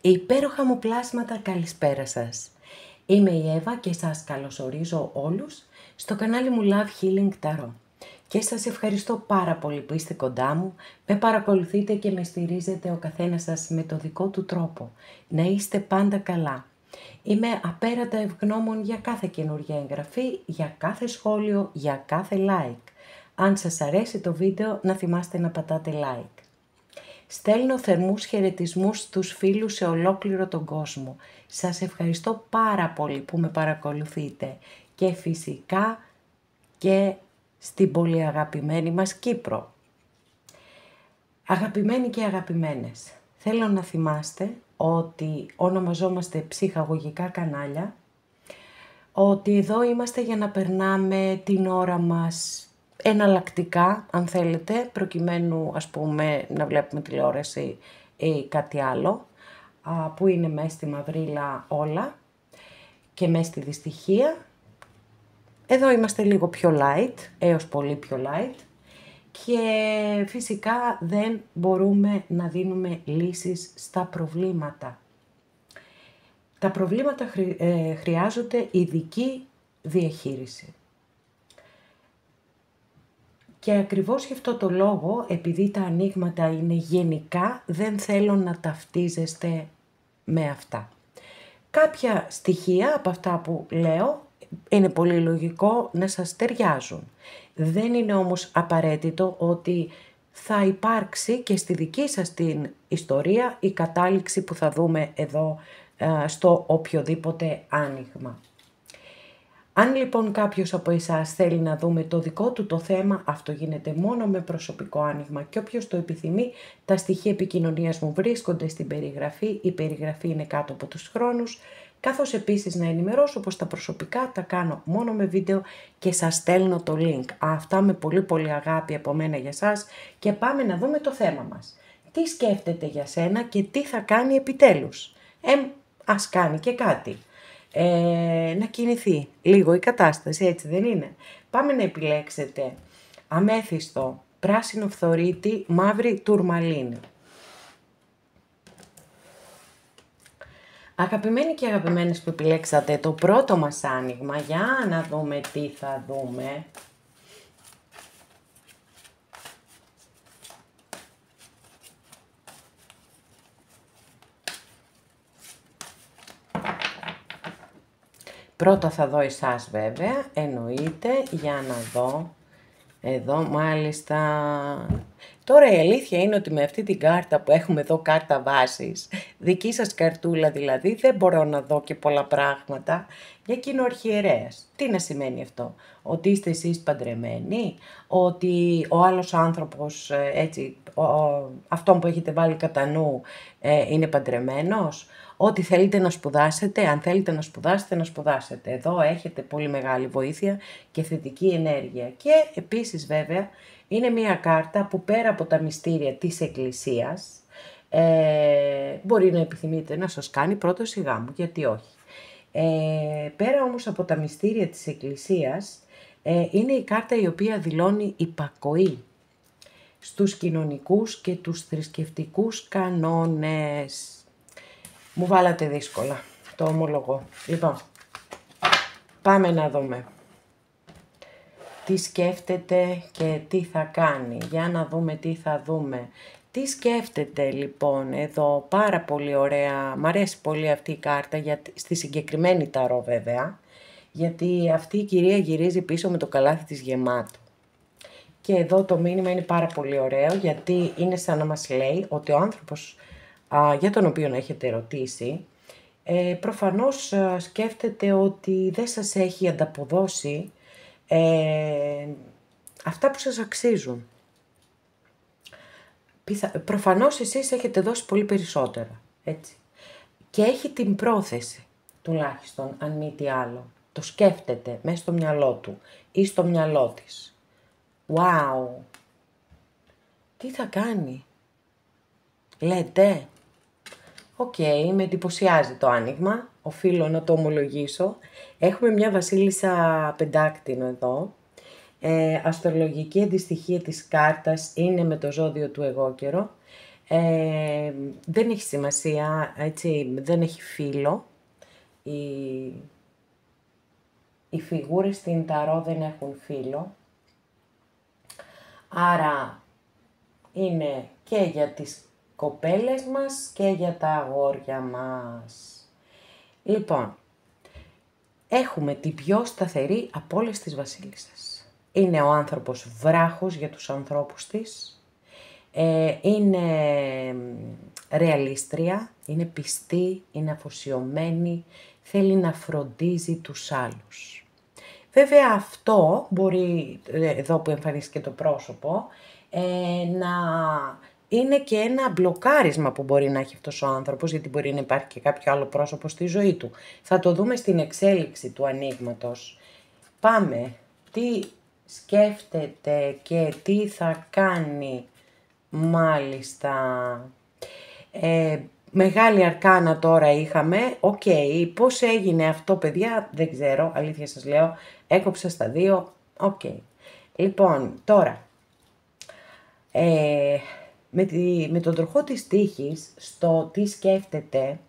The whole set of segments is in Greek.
Υπέροχα μου πλάσματα, καλησπέρα σας. Είμαι η Εύα και σας καλωσορίζω όλους στο κανάλι μου Love Healing Tarot. Και σας ευχαριστώ πάρα πολύ που είστε κοντά μου, με παρακολουθείτε και με στηρίζετε ο καθένας σας με το δικό του τρόπο. Να είστε πάντα καλά. Είμαι απέρατα ευγνώμων για κάθε καινούργια εγγραφή, για κάθε σχόλιο, για κάθε like. Αν σας αρέσει το βίντεο, να θυμάστε να πατάτε like. Στέλνω θερμούς χαιρετισμούς στους φίλους σε ολόκληρο τον κόσμο. Σας ευχαριστώ πάρα πολύ που με παρακολουθείτε και φυσικά και στην πολύ αγαπημένη μας Κύπρο. Αγαπημένοι και αγαπημένες, θέλω να θυμάστε ότι ονομαζόμαστε ψυχαγωγικά κανάλια, ότι εδώ είμαστε για να περνάμε την ώρα μας εναλλακτικά, αν θέλετε, προκειμένου ας πούμε να βλέπουμε τηλεόραση ή κάτι άλλο, που είναι μέσα στη μαυρίλα όλα και μέσα στη δυστυχία. Εδώ είμαστε λίγο πιο light, έως πολύ πιο light, και φυσικά δεν μπορούμε να δίνουμε λύσεις στα προβλήματα. Τα προβλήματα χρειάζονται ειδική διαχείριση. Και ακριβώς γι' αυτό το λόγο, επειδή τα ανοίγματα είναι γενικά, δεν θέλω να ταυτίζεστε με αυτά. Κάποια στοιχεία από αυτά που λέω είναι πολύ λογικό να σας ταιριάζουν. Δεν είναι όμως απαραίτητο ότι θα υπάρξει και στη δική σας την ιστορία η κατάληξη που θα δούμε εδώ στο οποιοδήποτε άνοιγμα. Αν λοιπόν κάποιος από εσάς θέλει να δούμε το δικό του το θέμα, αυτό γίνεται μόνο με προσωπικό άνοιγμα και όποιος το επιθυμεί, τα στοιχεία επικοινωνίας μου βρίσκονται στην περιγραφή, η περιγραφή είναι κάτω από τους χρόνους, καθώς επίσης να ενημερώσω πως τα προσωπικά τα κάνω μόνο με βίντεο και σας στέλνω το link. Αυτά με πολύ πολύ αγάπη από μένα για σας και πάμε να δούμε το θέμα μας. Τι σκέφτεται για σένα και τι θα κάνει επιτέλους. Ας κάνει και κάτι. Να κινηθεί λίγο η κατάσταση, έτσι δεν είναι? Πάμε να επιλέξετε αμέθιστο, πράσινο φθορίτη, μαύρη τουρμαλίνη. Αγαπημένοι και αγαπημένες που επιλέξατε το πρώτο μας άνοιγμα, για να δούμε τι θα δούμε. Πρώτα θα δω εσάς βέβαια, εννοείται, για να δω. Εδώ μάλιστα. Τώρα η αλήθεια είναι ότι με αυτή την κάρτα που έχουμε εδώ, κάρτα βάσης, δική σας καρτούλα δηλαδή, δεν μπορώ να δω και πολλά πράγματα για κοινοαρχιερέας. Τι να σημαίνει αυτό? Ότι είστε εσείς παντρεμένοι, ότι ο άλλος άνθρωπος, έτσι, αυτόν που έχετε βάλει κατά νου, είναι παντρεμένος, ότι θέλετε να σπουδάσετε, αν θέλετε να σπουδάσετε, να σπουδάσετε. Εδώ έχετε πολύ μεγάλη βοήθεια και θετική ενέργεια. Και επίσης βέβαια είναι μια κάρτα που πέρα από τα μυστήρια της Εκκλησίας, μπορεί να επιθυμείτε να σας κάνει πρόταση γάμου, γιατί όχι. Πέρα όμως από τα μυστήρια της Εκκλησίας, είναι η κάρτα η οποία δηλώνει υπακοή στους κοινωνικούς και τους θρησκευτικούς κανόνες. Μου βάλατε δύσκολα, το ομολογώ. Λοιπόν, πάμε να δούμε τι σκέφτεται και τι θα κάνει. Για να δούμε τι θα δούμε. Τι σκέφτεται λοιπόν εδώ, πάρα πολύ ωραία. Μ' αρέσει πολύ αυτή η κάρτα, στη συγκεκριμένη ταρό βέβαια, γιατί αυτή η κυρία γυρίζει πίσω με το καλάθι της γεμάτο. Και εδώ το μήνυμα είναι πάρα πολύ ωραίο, γιατί είναι σαν να μας λέει ότι ο άνθρωπος για τον οποίο έχετε ερωτήσει, προφανώς σκέφτεται ότι δεν σας έχει ανταποδώσει αυτά που σας αξίζουν. Προφανώς εσείς έχετε δώσει πολύ περισσότερα, έτσι. Και έχει την πρόθεση, τουλάχιστον, αν μη τι άλλο. Το σκέφτεται μέσα στο μυαλό του ή στο μυαλό της. Wow! Τι θα κάνει? Λέτε? Οκ, με εντυπωσιάζει το άνοιγμα, οφείλω να το ομολογήσω. Έχουμε μια βασίλισσα πεντάκτηνο εδώ. Αστρολογική αντιστοιχεία της κάρτας είναι με το ζώδιο του εγώκερο. Δεν έχει σημασία, έτσι, δεν έχει φύλλο. Οι φιγούρες στην ταρό δεν έχουν φύλλο. Άρα είναι και για τις κοπέλες μας και για τα αγόρια μας. Λοιπόν, έχουμε την πιο σταθερή από όλες τις βασίλισσες. Είναι ο άνθρωπος βράχος για τους ανθρώπους της. Είναι ρεαλίστρια, είναι πιστή, είναι αφοσιωμένη, θέλει να φροντίζει τους άλλους. Βέβαια αυτό μπορεί, εδώ που εμφανίστηκε το πρόσωπο, να είναι και ένα μπλοκάρισμα που μπορεί να έχει αυτός ο άνθρωπος, γιατί μπορεί να υπάρχει και κάποιο άλλο πρόσωπο στη ζωή του. Θα το δούμε στην εξέλιξη του ανοίγματος. Πάμε, τι σκέφτεται και τι θα κάνει. Μάλιστα. Μεγάλη αρκάνα τώρα είχαμε. Οκ, πώς έγινε αυτό, παιδιά, δεν ξέρω, αλήθεια σας λέω. Έκοψα στα 2. Οκ. Λοιπόν, τώρα, με τον τροχό της τύχης, στο τι σκέφτεται,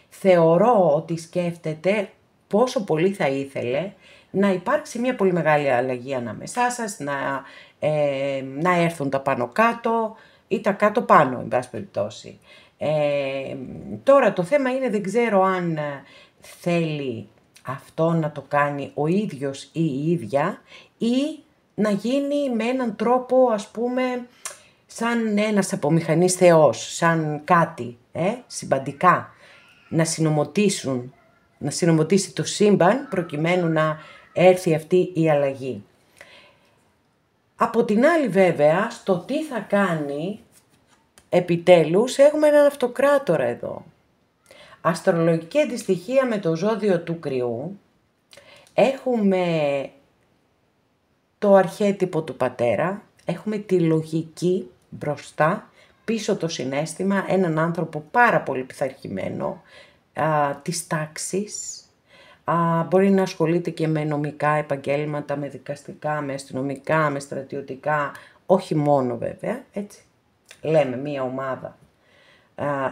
θεωρώ ότι σκέφτεται πόσο πολύ θα ήθελε να υπάρξει μια πολύ μεγάλη αλλαγή ανάμεσά σας, να έρθουν τα πάνω κάτω ή τα κάτω πάνω, εν πάση περιπτώσει. Τώρα το θέμα είναι, δεν ξέρω αν θέλει αυτό να το κάνει ο ίδιος ή η ίδια, ή να γίνει με έναν τρόπο, ας πούμε, σαν ένας απομηχανής θεός, σαν κάτι, συμπαντικά, να συνομωτήσει το σύμπαν προκειμένου να έρθει αυτή η αλλαγή. Από την άλλη βέβαια, στο τι θα κάνει, επιτέλους έχουμε έναν αυτοκράτορα εδώ. Αστρολογική αντιστοιχεία με το ζώδιο του Κρυού. Έχουμε το αρχέτυπο του πατέρα, έχουμε τη λογική μπροστά, πίσω το συναίσθημα, έναν άνθρωπο πάρα πολύ πειθαρχημένο, της τάξης. Μπορεί να ασχολείται και με νομικά επαγγέλματα, με δικαστικά, με αστυνομικά, με στρατιωτικά, όχι μόνο βέβαια, έτσι. Λέμε μία ομάδα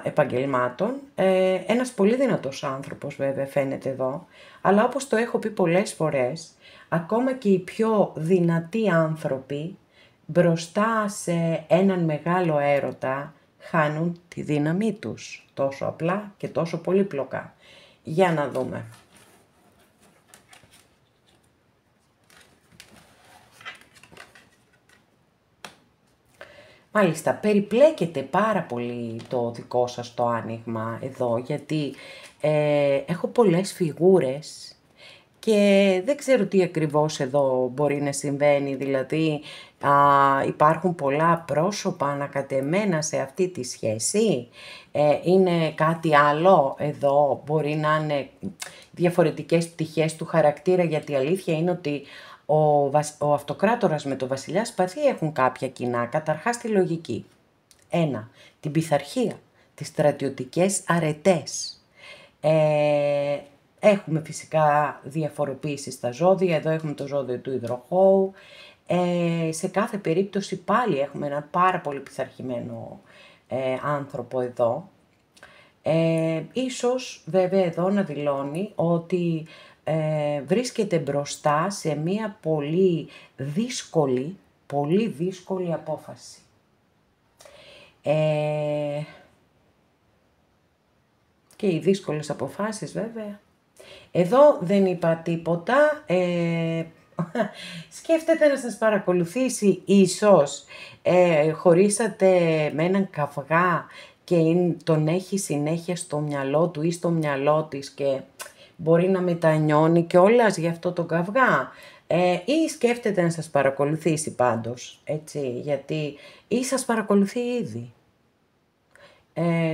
επαγγελμάτων. Ένας πολύ δυνατός άνθρωπος βέβαια φαίνεται εδώ, αλλά όπως το έχω πει πολλές φορές, ακόμα και οι πιο δυνατοί άνθρωποι μπροστά σε έναν μεγάλο έρωτα χάνουν τη δύναμή τους, τόσο απλά και τόσο πολύπλοκα. Για να δούμε. Μάλιστα, περιπλέκεται πάρα πολύ το δικό σας το άνοιγμα εδώ, γιατί έχω πολλές φιγούρες και δεν ξέρω τι ακριβώς εδώ μπορεί να συμβαίνει, δηλαδή υπάρχουν πολλά πρόσωπα ανακατεμένα σε αυτή τη σχέση, είναι κάτι άλλο εδώ, μπορεί να είναι διαφορετικές πτυχές του χαρακτήρα, γιατί η αλήθεια είναι ότι ο αυτοκράτορας με το βασιλιά Σπαθί έχουν κάποια κοινά, καταρχάς τη λογική. 1. Την πειθαρχία, τις στρατιωτικές αρετές. Έχουμε φυσικά διαφοροποίηση στα ζώδια, εδώ έχουμε το ζώδιο του υδροχόου. Σε κάθε περίπτωση πάλι έχουμε έναν πάρα πολύ πειθαρχημένο άνθρωπο εδώ. Ίσως βέβαια εδώ να δηλώνει ότι βρίσκεται μπροστά σε μία πολύ δύσκολη απόφαση. Και οι δύσκολες αποφάσεις βέβαια. Εδώ δεν είπα τίποτα. Σκέφτεται να σας παρακολουθήσει ίσως. Χωρίσατε με έναν καυγά και τον έχει συνέχεια στο μυαλό του ή στο μυαλό της και μπορεί να μετανιώνει κιόλας για αυτό το καυγά. Ή σκέφτεται να σας παρακολουθήσει πάντως, έτσι, γιατί ή σας παρακολουθεί ήδη.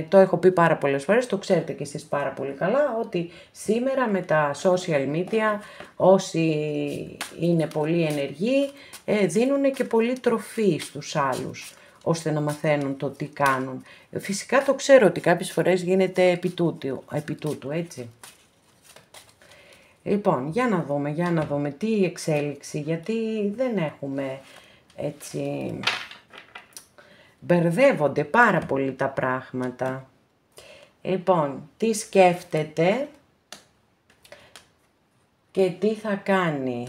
Το έχω πει πάρα πολλές φορές, το ξέρετε κι εσείς πάρα πολύ καλά, ότι σήμερα με τα social media όσοι είναι πολύ ενεργοί δίνουν και πολύ τροφή στους άλλους, ώστε να μαθαίνουν το τι κάνουν. Φυσικά το ξέρω ότι κάποιες φορές γίνεται επί τούτου, έτσι. Λοιπόν, για να δούμε τι εξέλιξη, γιατί δεν έχουμε έτσι Μπερδεύονται πάρα πολύ τα πράγματα. Λοιπόν, τι σκέφτεται και τι θα κάνει.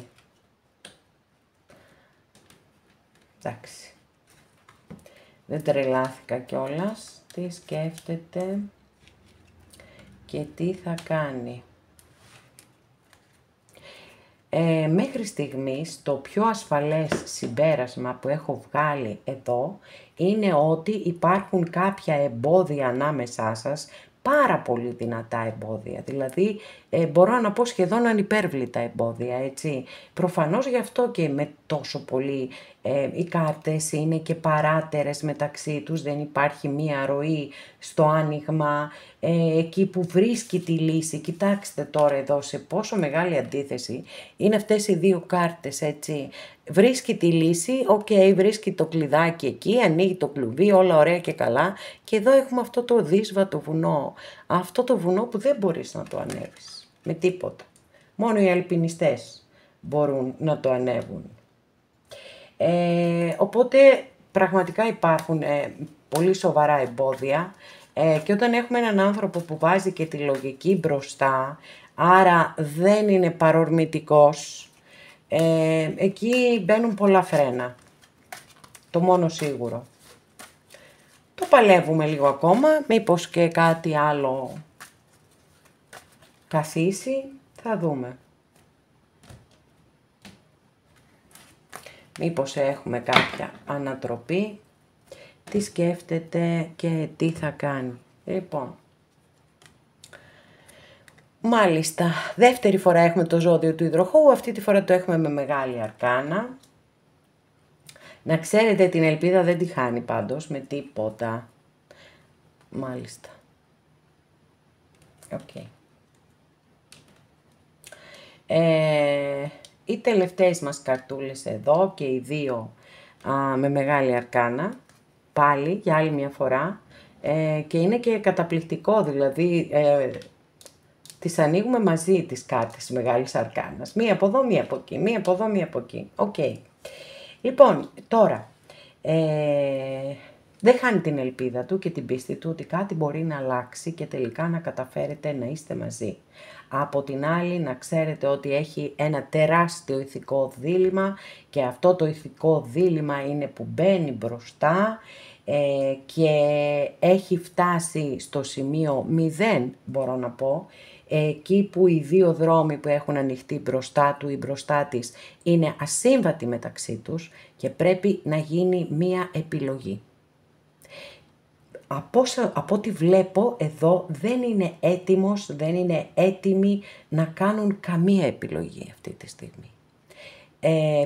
Εντάξει. Δεν τρελάθηκα κιόλας. Τι σκέφτεται και τι θα κάνει. Μέχρι στιγμής το πιο ασφαλές συμπέρασμα που έχω βγάλει εδώ είναι ότι υπάρχουν κάποια εμπόδια ανάμεσά σας, πάρα πολύ δυνατά εμπόδια, δηλαδή μπορώ να πω σχεδόν ανυπέρβλητα εμπόδια, έτσι. Προφανώς γι' αυτό και με τόσο πολύ οι κάρτες είναι και παράτερες μεταξύ τους, δεν υπάρχει μία ροή στο άνοιγμα, εκεί που βρίσκει τη λύση. Κοιτάξτε τώρα εδώ σε πόσο μεγάλη αντίθεση είναι αυτές οι δύο κάρτες, έτσι. Βρίσκει τη λύση, βρίσκει το κλειδάκι εκεί, ανοίγει το κλουβί, όλα ωραία και καλά. Και εδώ έχουμε αυτό το δύσβατο βουνό. Αυτό το βουνό που δεν μπορείς να το ανέβεις με τίποτα. Μόνο οι αλπινιστές μπορούν να το ανέβουν. Οπότε πραγματικά υπάρχουν πολύ σοβαρά εμπόδια και όταν έχουμε έναν άνθρωπο που βάζει και τη λογική μπροστά, άρα δεν είναι παρορμητικός, εκεί μπαίνουν πολλά φρένα, το μόνο σίγουρο. Το παλεύουμε λίγο ακόμα, μήπως και κάτι άλλο καθίσει, θα δούμε. Μήπως έχουμε κάποια ανατροπή, τι σκέφτεται και τι θα κάνει. Λοιπόν, μάλιστα, δεύτερη φορά έχουμε το ζώδιο του υδροχόου, αυτή τη φορά το έχουμε με μεγάλη αρκάνα. Να ξέρετε, την ελπίδα δεν τη χάνει πάντως με τίποτα. Μάλιστα. Οκ. Οι τελευταίες μας καρτούλες εδώ και οι δύο με μεγάλη αρκάνα, πάλι για άλλη μια φορά, και είναι και καταπληκτικό, δηλαδή τις ανοίγουμε μαζί τις κάρτες μεγάλης αρκάνας. Μία από εδώ, μία από εκεί, μία από εδώ, μία από εκεί. Οκ. Λοιπόν, τώρα, δεν χάνει την ελπίδα του και την πίστη του ότι κάτι μπορεί να αλλάξει και τελικά να καταφέρετε να είστε μαζί. Από την άλλη, να ξέρετε ότι έχει ένα τεράστιο ηθικό δίλημμα και αυτό το ηθικό δίλημμα είναι που μπαίνει μπροστά και έχει φτάσει στο σημείο 0, μπορώ να πω, εκεί που οι δύο δρόμοι που έχουν ανοιχτεί μπροστά του ή μπροστά της είναι ασύμβατοι μεταξύ τους και πρέπει να γίνει μία επιλογή. Από ό,τι βλέπω εδώ δεν είναι έτοιμος, δεν είναι έτοιμοι να κάνουν καμία επιλογή αυτή τη στιγμή.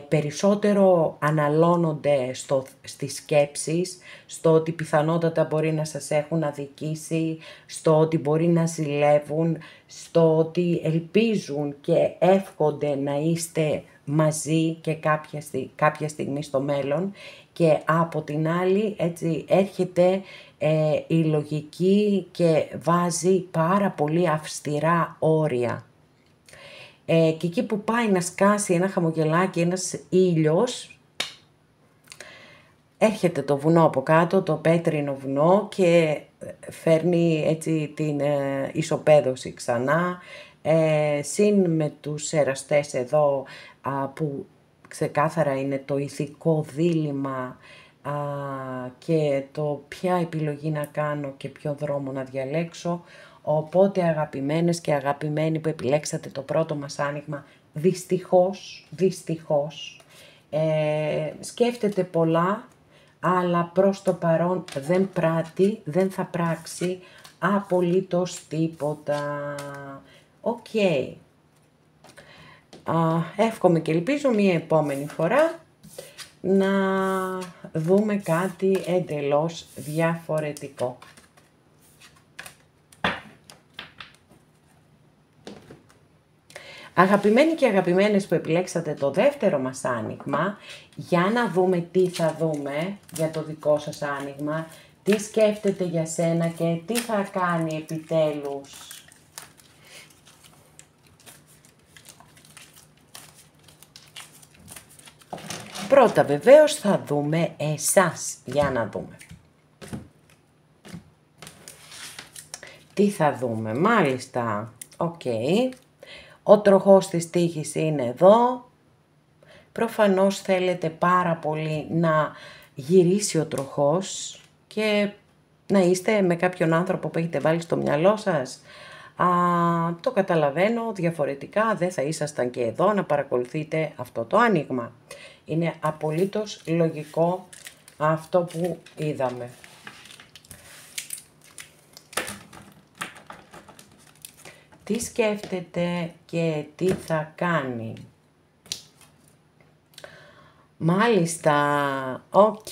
Περισσότερο αναλώνονται στις σκέψεις, στο ότι πιθανότατα μπορεί να σας έχουν αδικήσει, στο ότι μπορεί να ζηλεύουν, στο ότι ελπίζουν και εύχονται να είστε μαζί και κάποια στιγμή στο μέλλον και από την άλλη έτσι έρχεται η λογική και βάζει πάρα πολύ αυστηρά όρια. Και εκεί που πάει να σκάσει ένα χαμογελάκι, ένας ήλιος, έρχεται το βουνό από κάτω, το πέτρινο βουνό και φέρνει έτσι την ισοπαίδωση ξανά, συν με τους εραστές εδώ που ξεκάθαρα είναι το ηθικό δίλημμα και το ποια επιλογή να κάνω και ποιο δρόμο να διαλέξω. Οπότε αγαπημένες και αγαπημένοι που επιλέξατε το πρώτο μας άνοιγμα, δυστυχώς, σκέφτεται πολλά, αλλά προς το παρόν δεν πράττει, δεν θα πράξει απολύτως τίποτα. Οκ. Εύχομαι και ελπίζω μία επόμενη φορά να δούμε κάτι εντελώς διαφορετικό. Αγαπημένοι και αγαπημένες που επιλέξατε το δεύτερο μας άνοιγμα, για να δούμε τι θα δούμε για το δικό σας άνοιγμα, τι σκέφτεται για σένα και τι θα κάνει επιτέλους. Πρώτα βεβαίως θα δούμε εσάς, για να δούμε. Τι θα δούμε, μάλιστα, οκ. Ο τροχός της τύχης είναι εδώ. Προφανώς θέλετε πάρα πολύ να γυρίσει ο τροχός και να είστε με κάποιον άνθρωπο που έχετε βάλει στο μυαλό σας. Το καταλαβαίνω, διαφορετικά δεν θα ήσασταν και εδώ να παρακολουθείτε αυτό το άνοιγμα. Είναι απολύτως λογικό αυτό που είδαμε. Τι σκέφτεται και τι θα κάνει. Μάλιστα, οκ,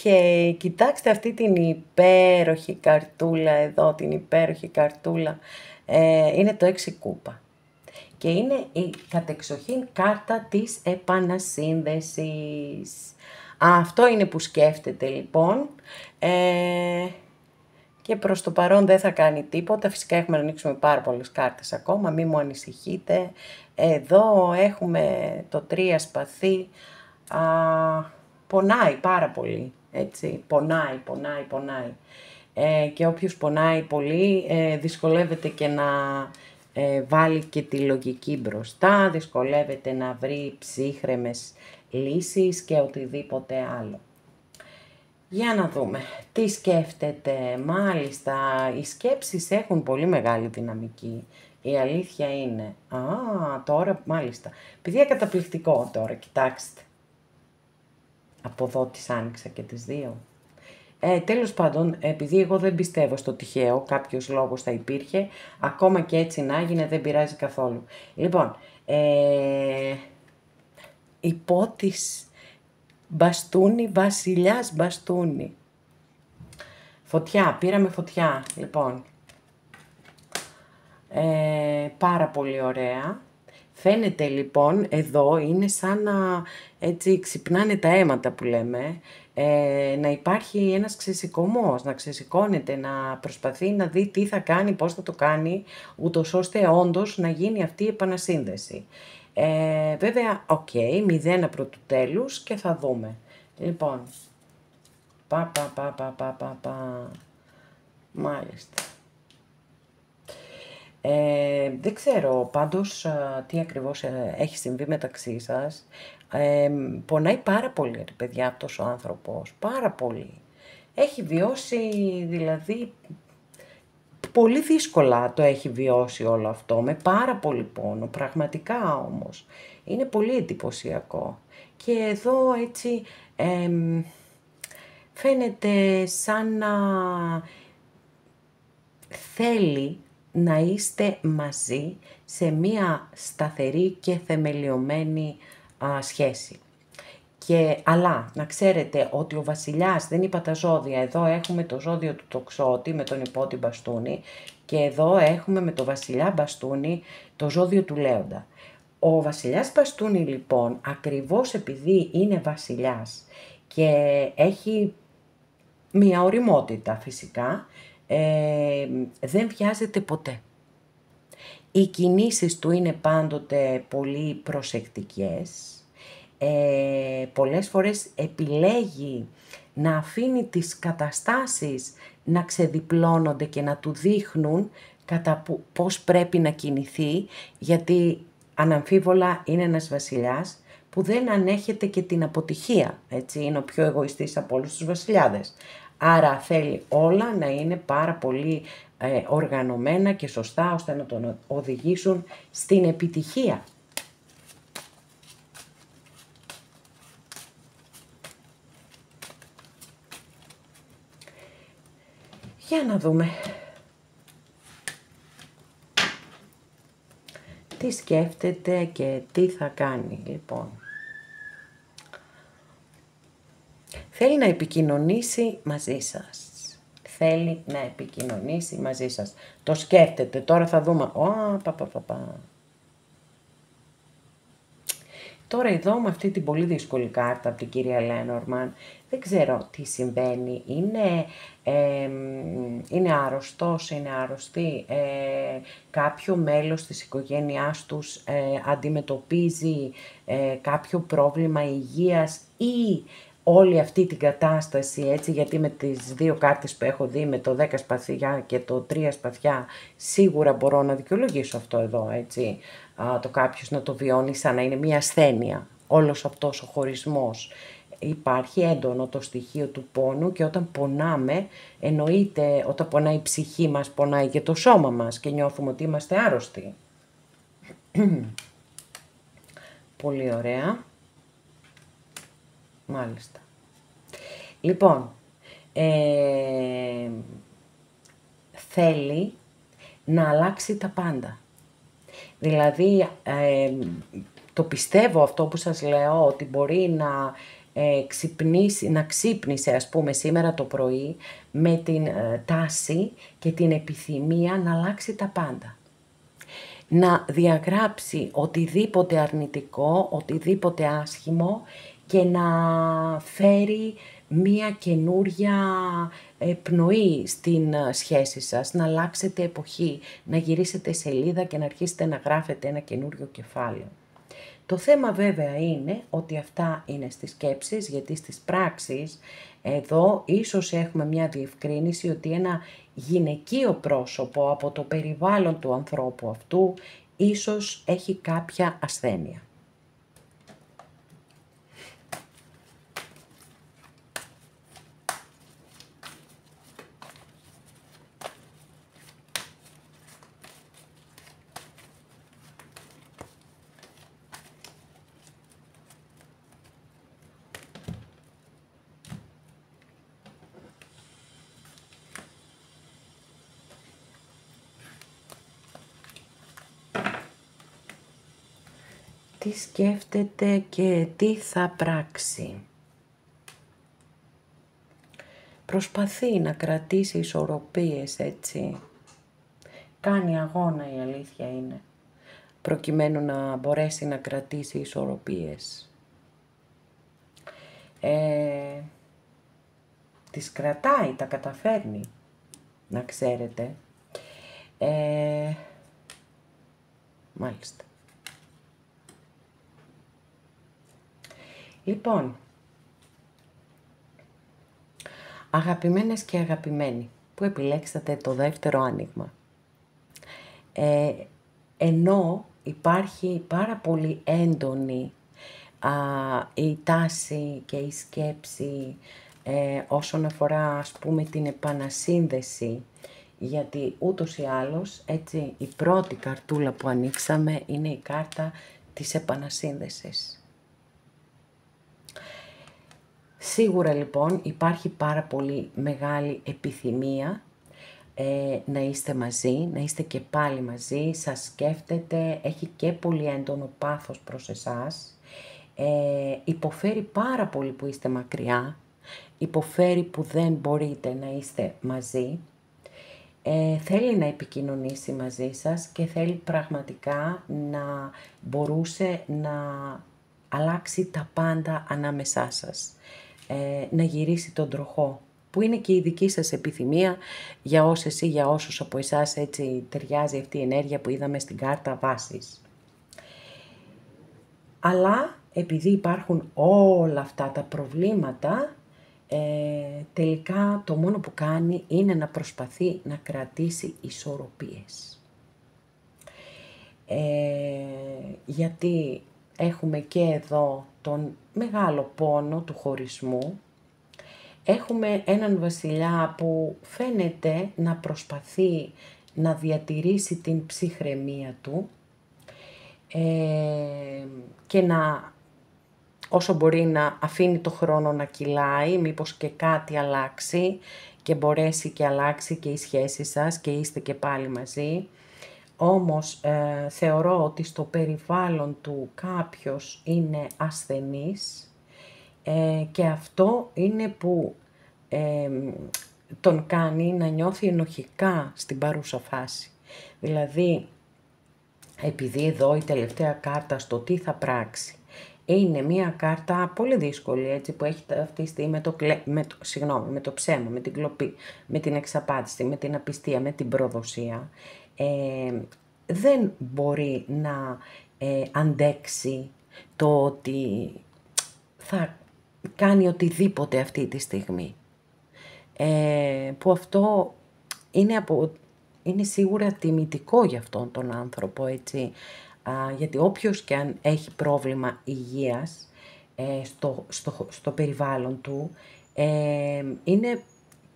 κοιτάξτε αυτή την υπέροχη καρτούλα εδώ, την υπέροχη καρτούλα, είναι το 6 κούπα και είναι η κατεξοχήν κάρτα της επανασύνδεσης. Αυτό είναι που σκέφτεται λοιπόν, και προς το παρόν δεν θα κάνει τίποτα, φυσικά έχουμε να ανοίξουμε πάρα πολλές κάρτες ακόμα, μη μου ανησυχείτε. Εδώ έχουμε το 3 σπαθί. Πονάει πάρα πολύ, έτσι, πονάει. Και όποιος πονάει πολύ δυσκολεύεται και να βάλει και τη λογική μπροστά, δυσκολεύεται να βρει ψύχρεμες λύσεις και οτιδήποτε άλλο. Για να δούμε, τι σκέφτεται, μάλιστα, οι σκέψεις έχουν πολύ μεγάλη δυναμική. Η αλήθεια είναι, τώρα μάλιστα, παιδιά καταπληκτικό τώρα, κοιτάξτε. Από εδώ τις άνοιξα και τις δύο. Τέλος πάντων, επειδή εγώ δεν πιστεύω στο τυχαίο, κάποιος λόγος θα υπήρχε, ακόμα και έτσι να έγινε δεν πειράζει καθόλου. Λοιπόν, υπότις μπαστούνι, βασιλιάς μπαστούνι. Φωτιά, πήραμε φωτιά, λοιπόν. Πάρα πολύ ωραία. Φαίνεται λοιπόν εδώ είναι σαν να έτσι ξυπνάνε τα αίματα που λέμε, να υπάρχει ένας ξεσηκωμός, να ξεσηκώνεται, να προσπαθεί να δει τι θα κάνει, πώς θα το κάνει, ούτως ώστε όντως να γίνει αυτή η επανασύνδεση. Βέβαια, οκ, 0 προ του τέλους και θα δούμε. Λοιπόν, μάλιστα. Δεν ξέρω πάντως τι ακριβώς έχει συμβεί μεταξύ σας. Πονάει πάρα πολύ, ρε παιδιά, αυτός ο άνθρωπος, πάρα πολύ. Έχει βιώσει, δηλαδή, πολύ δύσκολα το έχει βιώσει όλο αυτό, με πάρα πολύ πόνο, πραγματικά όμως. Είναι πολύ εντυπωσιακό. Και εδώ έτσι φαίνεται σαν να θέλει να είστε μαζί σε μία σταθερή και θεμελιωμένη σχέση. Αλλά να ξέρετε ότι ο βασιλιάς, δεν είπα τα ζώδια, εδώ έχουμε το ζώδιο του τοξότη με τον υπότι μπαστούνι και εδώ έχουμε με το βασιλιά μπαστούνι το ζώδιο του λέοντα. Ο βασιλιάς μπαστούνι λοιπόν, ακριβώς επειδή είναι βασιλιάς και έχει μία ωριμότητα φυσικά, δεν βιάζεται ποτέ. Οι κινήσεις του είναι πάντοτε πολύ προσεκτικές. Πολλές φορές επιλέγει να αφήνει τις καταστάσεις να ξεδιπλώνονται και να του δείχνουν πώς πρέπει να κινηθεί, γιατί αναμφίβολα είναι ένας βασιλιάς που δεν ανέχεται και την αποτυχία, έτσι, είναι ο πιο εγωιστής από όλους τους βασιλιάδες. Άρα θέλει όλα να είναι πάρα πολύ οργανωμένα και σωστά, ώστε να τον οδηγήσουν στην επιτυχία. Για να δούμε. Τι σκέφτεται και τι θα κάνει, λοιπόν. Θέλει να επικοινωνήσει μαζί σας. Θέλει να επικοινωνήσει μαζί σας. Το σκέφτεται. Τώρα θα δούμε. Τώρα εδώ με αυτή την πολύ δύσκολη κάρτα από την κυρία Λένορμαν, δεν ξέρω τι συμβαίνει. Είναι άρρωστος, είναι άρρωστη. Κάποιο μέλος της οικογένειάς τους αντιμετωπίζει κάποιο πρόβλημα υγείας ή όλη αυτή την κατάσταση, έτσι, γιατί με τις δύο κάρτες που έχω δει, με το 10 σπαθιά και το 3 σπαθιά, σίγουρα μπορώ να δικαιολογήσω αυτό εδώ, έτσι, το κάποιος να το βιώνει σαν να είναι μια ασθένεια. Όλος αυτός ο χωρισμός. Υπάρχει έντονο το στοιχείο του πόνου και όταν πονάμε, εννοείται, όταν πονάει η ψυχή μας, πονάει και το σώμα μας και νιώθουμε ότι είμαστε άρρωστοι. Πολύ ωραία. Μάλιστα. Λοιπόν, θέλει να αλλάξει τα πάντα. Δηλαδή, το πιστεύω αυτό που σας λέω, ότι μπορεί να ξύπνησε ας πούμε σήμερα το πρωί με την τάση και την επιθυμία να αλλάξει τα πάντα. Να διαγράψει οτιδήποτε αρνητικό, οτιδήποτε άσχημο και να φέρει μία καινούρια πνοή στην σχέση σας, να αλλάξετε εποχή, να γυρίσετε σελίδα και να αρχίσετε να γράφετε ένα καινούριο κεφάλαιο. Το θέμα βέβαια είναι ότι αυτά είναι στις σκέψεις, γιατί στις πράξεις εδώ ίσως έχουμε μια διευκρίνηση ότι ένα γυναικείο πρόσωπο από το περιβάλλον του ανθρώπου αυτού ίσως έχει κάποια ασθένεια. Τι σκέφτεται και τι θα πράξει. Προσπαθεί να κρατήσει ισορροπίες, έτσι. Κάνει αγώνα, η αλήθεια είναι, προκειμένου να μπορέσει να κρατήσει ισορροπίες. Τις κρατάει, τα καταφέρνει, να ξέρετε. Μάλιστα. Λοιπόν, αγαπημένες και αγαπημένοι, που επιλέξατε το δεύτερο άνοιγμα. Ενώ υπάρχει πάρα πολύ έντονη η τάση και η σκέψη όσον αφορά, ας πούμε, την επανασύνδεση, γιατί ούτως ή άλλως, έτσι, η πρώτη καρτούλα που ανοίξαμε είναι η κάρτα της επανασύνδεσης. Σίγουρα λοιπόν υπάρχει πάρα πολύ μεγάλη επιθυμία να είστε μαζί, να είστε και πάλι μαζί, σας σκέφτεται, έχει και πολύ έντονο πάθος προς εσάς, υποφέρει πάρα πολύ που είστε μακριά, υποφέρει που δεν μπορείτε να είστε μαζί, θέλει να επικοινωνήσει μαζί σας και θέλει πραγματικά να μπορούσε να αλλάξει τα πάντα ανάμεσά σας, να γυρίσει τον τροχό, που είναι και η δική σας επιθυμία για όσες ή για όσους από εσάς έτσι ταιριάζει αυτή η ενέργεια που είδαμε στην κάρτα βάσης. Αλλά επειδή υπάρχουν όλα αυτά τα προβλήματα, τελικά το μόνο που κάνει είναι να προσπαθεί να κρατήσει ισορροπίες. Γιατί έχουμε και εδώ τον μεγάλο πόνο του χωρισμού. Έχουμε έναν βασιλιά που φαίνεται να προσπαθεί να διατηρήσει την ψυχραιμία του και να, όσο μπορεί, να αφήνει το χρόνο να κυλάει, μήπως και κάτι αλλάξει και μπορέσει και αλλάξει και η σχέση σας και είστε και πάλι μαζί. Όμως θεωρώ ότι στο περιβάλλον του κάποιος είναι ασθενής και αυτό είναι που τον κάνει να νιώθει ενοχικά στην παρούσα φάση. Δηλαδή, επειδή εδώ η τελευταία κάρτα στο τι θα πράξει είναι μια κάρτα πολύ δύσκολη, έτσι, που έχει ταυτιστεί με το ψέμα, με την κλοπή, με την εξαπάτηση, με την απιστία, με την προδοσία, δεν μπορεί να αντέξει το ότι θα κάνει οτιδήποτε αυτή τη στιγμή. Που αυτό είναι σίγουρα τιμητικό για αυτόν τον άνθρωπο, έτσι. Γιατί όποιος και αν έχει πρόβλημα υγείας στο περιβάλλον του, είναι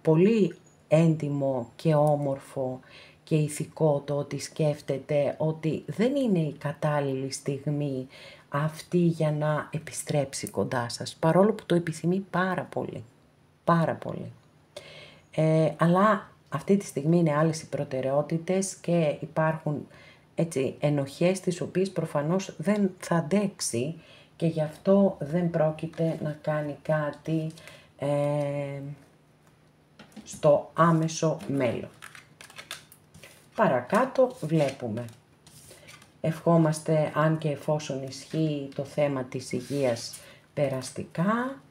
πολύ έντιμο και όμορφο και ηθικό το ότι σκέφτεται ότι δεν είναι η κατάλληλη στιγμή αυτή για να επιστρέψει κοντά σας, παρόλο που το επιθυμεί πάρα πολύ, πάρα πολύ. Αλλά αυτή τη στιγμή είναι άλλες οι προτεραιότητες και υπάρχουν έτσι ενοχές τις οποίες προφανώς δεν θα αντέξει και γι' αυτό δεν πρόκειται να κάνει κάτι στο άμεσο μέλλον. Παρακάτω βλέπουμε. Ευχόμαστε, αν και εφόσον ισχύει το θέμα της υγείας, περαστικά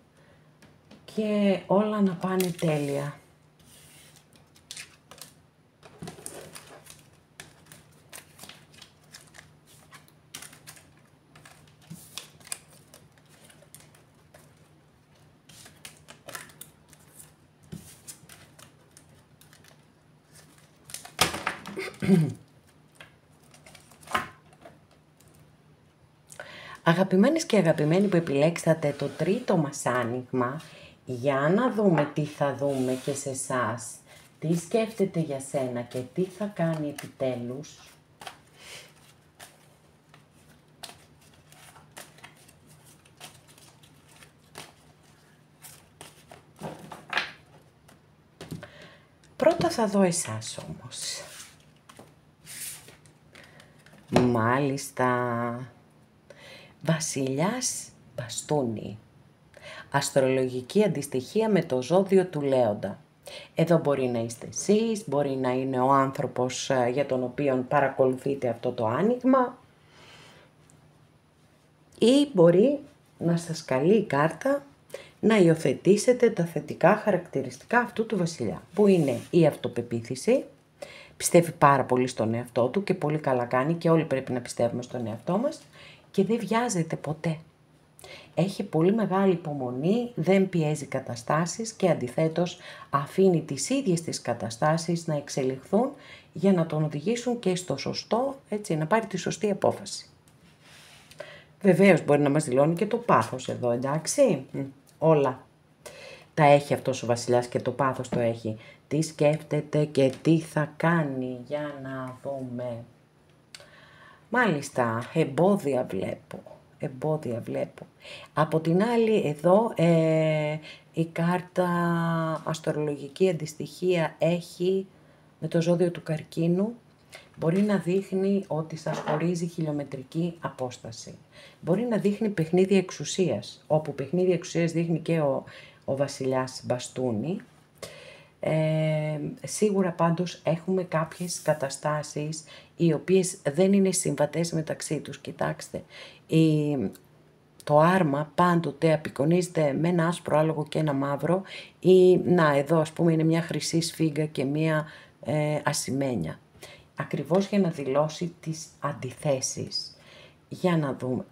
και όλα να πάνε τέλεια. Αγαπημένες και αγαπημένοι που επιλέξατε το τρίτο μας άνοιγμα, για να δούμε τι θα δούμε και σε εσάς, τι σκέφτεται για σένα και τι θα κάνει επιτέλους. Πρώτα θα δω εσάς όμως. Μάλιστα. Βασιλιάς Μπαστούνι. Αστρολογική αντιστοιχεία με το ζώδιο του Λέοντα. Εδώ μπορεί να είστε εσείς, μπορεί να είναι ο άνθρωπος για τον οποίο παρακολουθείτε αυτό το άνοιγμα ή μπορεί να σας καλεί η κάρτα να υιοθετήσετε τα θετικά χαρακτηριστικά αυτού του βασιλιά, που είναι η αυτοπεποίθηση, πιστεύει πάρα πολύ στον εαυτό του και πολύ καλά κάνει και όλοι πρέπει να πιστεύουμε στον εαυτό μας και δεν βιάζεται ποτέ. Έχει πολύ μεγάλη υπομονή, δεν πιέζει καταστάσεις και αντιθέτως αφήνει τις ίδιες τις καταστάσεις να εξελιχθούν για να τον οδηγήσουν και στο σωστό, έτσι, να πάρει τη σωστή απόφαση. Βεβαίως μπορεί να μας δηλώνει και το πάθος εδώ, εντάξει, όλα τα έχει αυτός ο βασιλιάς και το πάθος το έχει. Τι σκέφτεται και τι θα κάνει, για να δούμε. Μάλιστα, εμπόδια βλέπω. Από την άλλη εδώ η κάρτα αστρολογική αντιστοιχεία έχει με το ζώδιο του Καρκίνου, μπορεί να δείχνει ότι σας χωρίζει χιλιομετρική απόσταση. Μπορεί να δείχνει παιχνίδια εξουσίας, όπου παιχνίδια εξουσίας δείχνει και ο βασιλιάς Μπαστούνι. Σίγουρα πάντως έχουμε κάποιες καταστάσεις οι οποίες δεν είναι συμβατές μεταξύ τους. Κοιτάξτε, το άρμα πάντοτε απεικονίζεται με ένα άσπρο άλογο και ένα μαύρο ή να εδώ ας πούμε είναι μια χρυσή σφίγγα και μια ασημένια. Ακριβώς για να δηλώσει τις αντιθέσεις. Για να δούμε.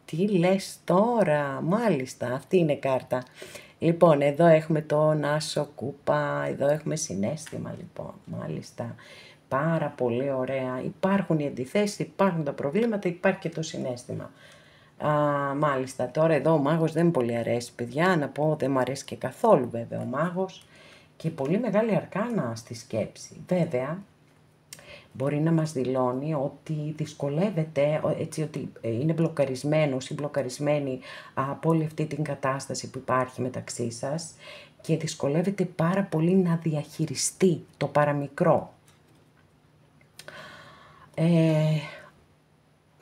Τι λες τώρα, μάλιστα, αυτή είναι κάρτα. Λοιπόν, εδώ έχουμε τον άσο κούπα, εδώ έχουμε συναίσθημα, λοιπόν, μάλιστα. Πάρα πολύ ωραία. Υπάρχουν οι αντιθέσεις, υπάρχουν τα προβλήματα, υπάρχει και το συναίσθημα. Μάλιστα, τώρα εδώ ο μάγος δεν πολύ αρέσει, παιδιά, να πω δεν μου αρέσει και καθόλου βέβαια ο μάγος. Και πολύ μεγάλη αρκάνα στη σκέψη. Βέβαια, μπορεί να μας δηλώνει ότι δυσκολεύεται, έτσι ότι είναι μπλοκαρισμένος ή μπλοκαρισμένη από όλη αυτή την κατάσταση που υπάρχει μεταξύ σας και δυσκολεύεται πάρα πολύ να διαχειριστεί το παραμικρό.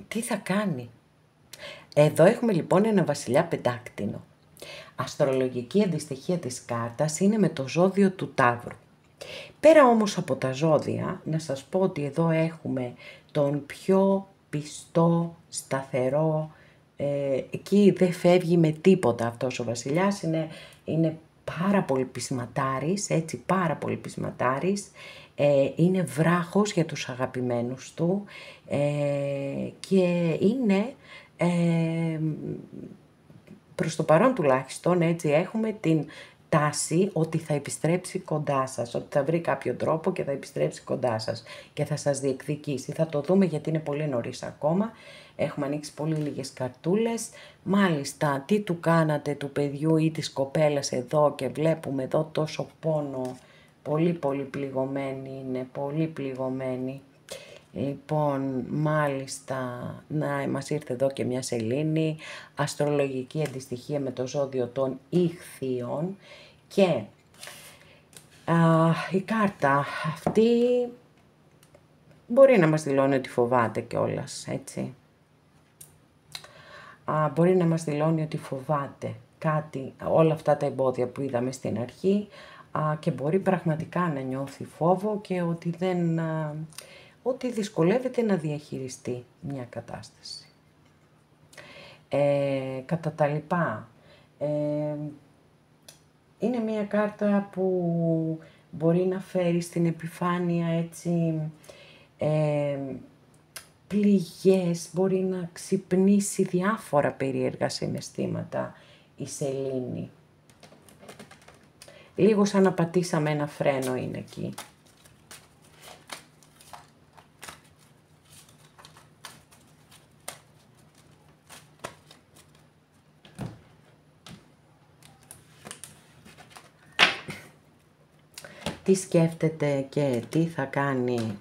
Τι θα κάνει? Εδώ έχουμε λοιπόν ένα βασιλιά πεντάκτηνο. Αστρολογική αντιστοιχεία της κάρτας είναι με το ζώδιο του Ταύρου. Πέρα όμως από τα ζώδια, να σας πω ότι εδώ έχουμε τον πιο πιστό, σταθερό, εκεί δεν φεύγει με τίποτα αυτός ο βασιλιάς, είναι πάρα πολύ πεισματάρης, έτσι, πάρα πολύ πεισματάρης, είναι βράχος για τους αγαπημένους του και είναι προς το παρόν τουλάχιστον έτσι έχουμε την τάση ότι θα επιστρέψει κοντά σας, ότι θα βρει κάποιο τρόπο και θα επιστρέψει κοντά σας και θα σας διεκδικήσει. Θα το δούμε γιατί είναι πολύ νωρίς ακόμα. Έχουμε ανοίξει πολύ λίγες καρτούλες. Μάλιστα, τι του κάνατε του παιδιού ή της κοπέλας εδώ και βλέπουμε εδώ τόσο πόνο. Πολύ πολύ πληγωμένη είναι, πολύ πληγωμένη. Λοιπόν, μάλιστα, μας ήρθε εδώ και μια σελήνη, αστρολογική αντιστοιχεία με το ζώδιο των Ιχθύων και η κάρτα αυτή μπορεί να μας δηλώνει ότι φοβάται κιόλας, έτσι. Μπορεί να μας δηλώνει ότι φοβάται κάτι, όλα αυτά τα εμπόδια που είδαμε στην αρχή και μπορεί πραγματικά να νιώθει φόβο και ότι δυσκολεύεται να διαχειριστεί μια κατάσταση. Κατά τα λοιπά, είναι μια κάρτα που μπορεί να φέρει στην επιφάνεια έτσι πληγές, μπορεί να ξυπνήσει διάφορα περίεργα συναισθήματα η σελήνη. Λίγο σαν να πατήσαμε ένα φρένο είναι εκεί. Τι σκέφτεται και τι θα κάνει.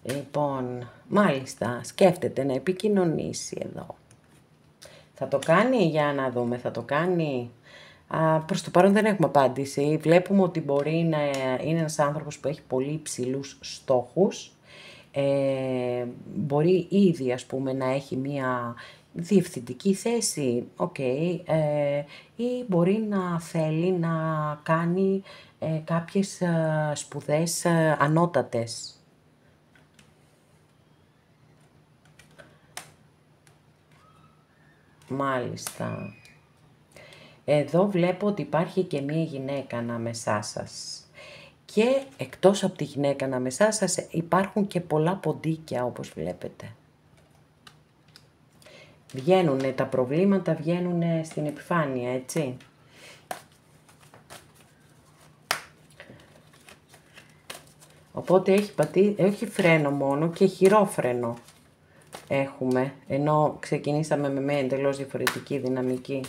Λοιπόν, μάλιστα, σκέφτεται να επικοινωνήσει εδώ. Θα το κάνει, για να δούμε, θα το κάνει. Προς το παρόν δεν έχουμε απάντηση. Βλέπουμε ότι μπορεί να είναι ένας άνθρωπος που έχει πολύ υψηλούς στόχους. Μπορεί ήδη, ας πούμε, να έχει μία διευθυντική θέση, ή μπορεί να θέλει να κάνει κάποιες σπουδές ανώτατες. Μάλιστα. Εδώ βλέπω ότι υπάρχει και μία γυναίκα ανάμεσά σας. Και εκτός από τη γυναίκα ανάμεσά σας υπάρχουν και πολλά ποντίκια όπως βλέπετε. Βγαίνουνε τα προβλήματα, βγαίνουνε στην επιφάνεια, έτσι. Οπότε έχει φρένο μόνο και χειρόφρενο έχουμε, ενώ ξεκινήσαμε με μια εντελώς διαφορετική δυναμική.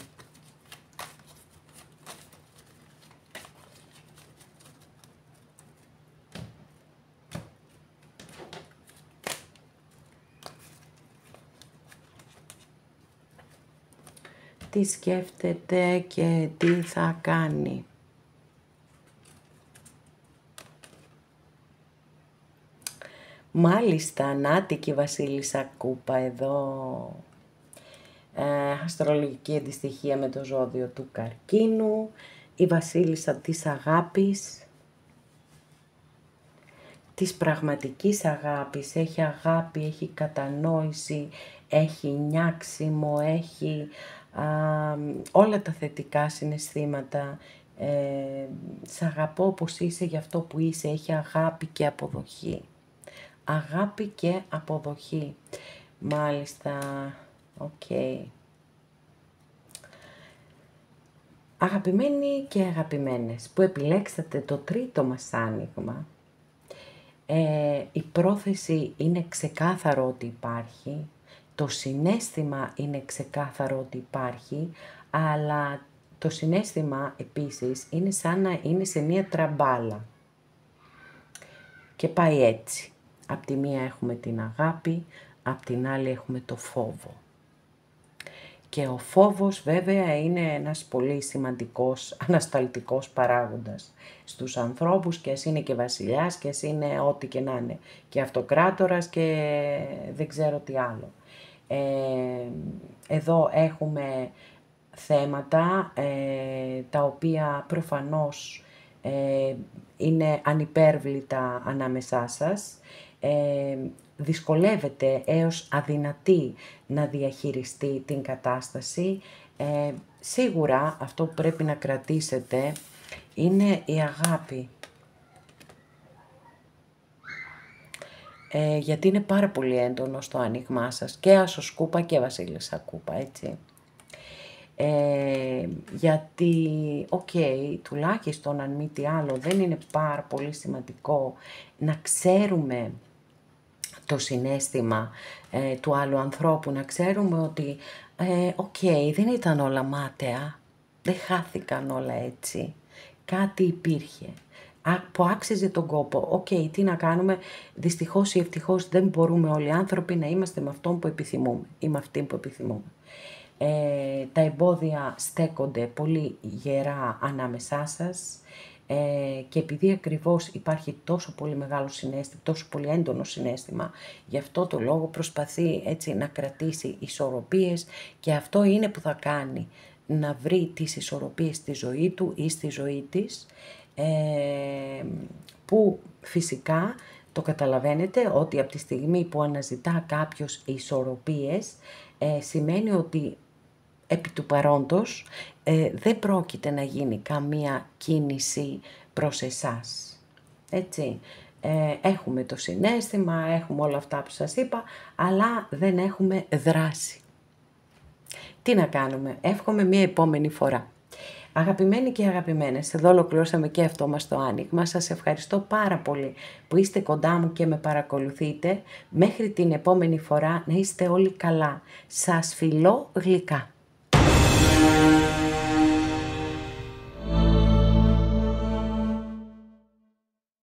Τι σκέφτεται και τι θα κάνει. Μάλιστα, νάτικη βασίλισσα κούπα εδώ. Αστρολογική αντιστοιχεία με το ζώδιο του καρκίνου. Η βασίλισσα της αγάπης. Της πραγματικής αγάπης. Έχει αγάπη, έχει κατανόηση, έχει νιάξιμο, έχει όλα τα θετικά συναισθήματα. Σ' αγαπώ όπως είσαι για αυτό που είσαι. Έχει αγάπη και αποδοχή. Αγάπη και αποδοχή. Μάλιστα, οκ. Αγαπημένοι και αγαπημένες που επιλέξατε το τρίτο μας άνοιγμα, η πρόθεση είναι ξεκάθαρο ότι υπάρχει, το συναίσθημα είναι ξεκάθαρο ότι υπάρχει, αλλά το συναίσθημα επίσης είναι σαν να είναι σε μία τραμπάλα και πάει έτσι. Απ' τη μία έχουμε την αγάπη, απ' την άλλη έχουμε το φόβο. Και ο φόβος βέβαια είναι ένας πολύ σημαντικός ανασταλτικός παράγοντας στους ανθρώπους, και ας είναι και βασιλιάς και ας είναι ό,τι και να είναι. Και αυτοκράτορας και δεν ξέρω τι άλλο. Εδώ έχουμε θέματα τα οποία προφανώς είναι ανυπέρβλητα ανάμεσά σας. Δυσκολεύεται έως αδυνατή να διαχειριστεί την κατάσταση. Σίγουρα αυτό που πρέπει να κρατήσετε είναι η αγάπη. Γιατί είναι πάρα πολύ έντονο στο άνοιγμά σας και άσος κούπα και βασίλισσα κούπα, έτσι. Γιατί, τουλάχιστον αν μη τι άλλο, δεν είναι πάρα πολύ σημαντικό να ξέρουμε το συναίσθημα του άλλου ανθρώπου, να ξέρουμε ότι δεν ήταν όλα μάταια, δεν χάθηκαν όλα έτσι, κάτι υπήρχε που άξιζε τον κόπο. Τι να κάνουμε, δυστυχώς ή ευτυχώς δεν μπορούμε όλοι οι άνθρωποι να είμαστε με αυτόν που επιθυμούμε ή με αυτήν που επιθυμούμε. Τα εμπόδια στέκονται πολύ γερά ανάμεσά σας και επειδή ακριβώς υπάρχει τόσο πολύ μεγάλο συναίσθημα, τόσο πολύ έντονο συναίσθημα, γι' αυτό το λόγο προσπαθεί έτσι να κρατήσει ισορροπίες και αυτό είναι που θα κάνει να βρει τις ισορροπίες στη ζωή του ή στη ζωή της, που φυσικά το καταλαβαίνετε ότι από τη στιγμή που αναζητά κάποιος ισορροπίες σημαίνει ότι επί του παρόντος δεν πρόκειται να γίνει καμία κίνηση προς εσάς. Έτσι, έχουμε το συναίσθημα, έχουμε όλα αυτά που σας είπα, αλλά δεν έχουμε δράση. Τι να κάνουμε, εύχομαι μία επόμενη φορά. Αγαπημένοι και αγαπημένες, εδώ ολοκληρώσαμε και αυτό μας το άνοιγμα. Σας ευχαριστώ πάρα πολύ που είστε κοντά μου και με παρακολουθείτε. Μέχρι την επόμενη φορά να είστε όλοι καλά. Σας φιλώ γλυκά.